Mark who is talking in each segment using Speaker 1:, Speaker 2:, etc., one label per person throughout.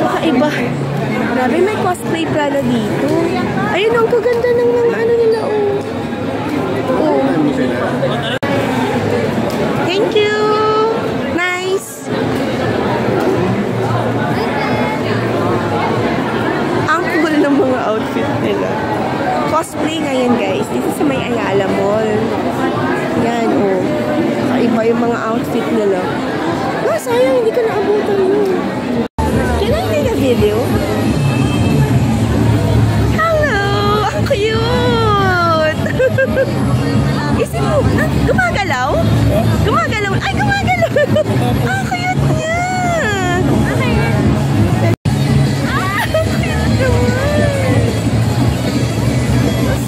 Speaker 1: Kakaiba. Grabe, may cosplay pala dito. Ayun, ang kaganda ng mga ano nila, oh. Oh. Thank you! Nice! Ang cool ng mga outfit nila. Cosplay ngayon, guys. Dito sa may Ayala Mall. Yan, oh. Kakaiba yung mga outfit nila. Ah, sayang, hindi ka naabutan yun. Can I take a video? Hello! Ang cute! Isip mo, gumagalaw? Gumagalaw? Ay, gumagalaw! Ang cute niya! Ah, ang cute naman!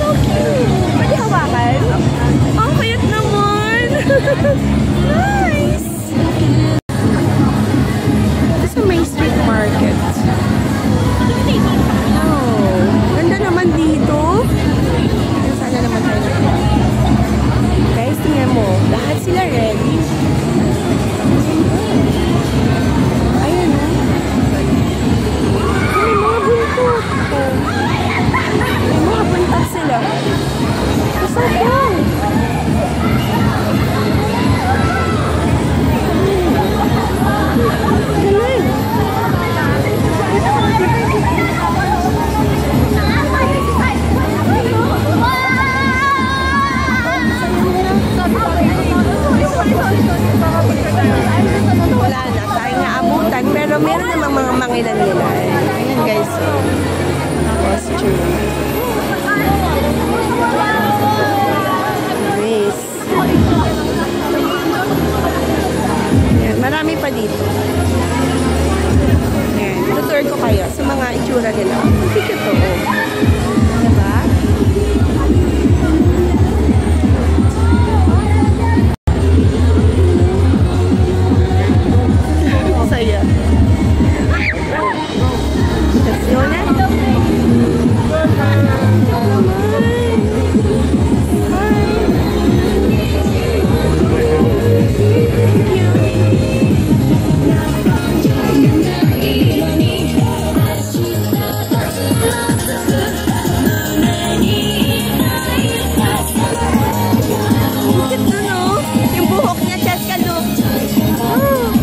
Speaker 1: So cute! Pwede hawakan? Ang cute naman! Nice! Ito sa Main Street Market. Oh, ganda naman dito. Sana naman tayo. Guys, tingnan mo. Lahat sila ready. Ayan, oh. May mga buntot. May mga buntot sila. Masarap. Wala na, tayo nga abutan, pero meron namang mga mangilan nila. Ayan guys, costume. Nice. Ayan, marami pa dito. Ayan, tutur ko kayo sa mga itsura nila. Cute to, oh. Diba? Saya. Yona? Yung buhok niya, Cheska, look. Oh.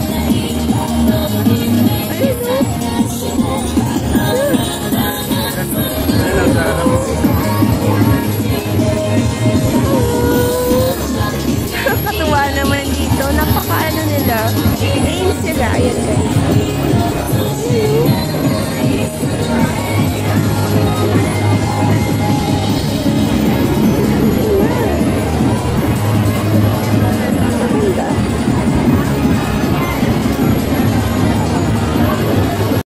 Speaker 1: Katuwa naman dito. Napaka-ano nila. Games sila. Ayan guys.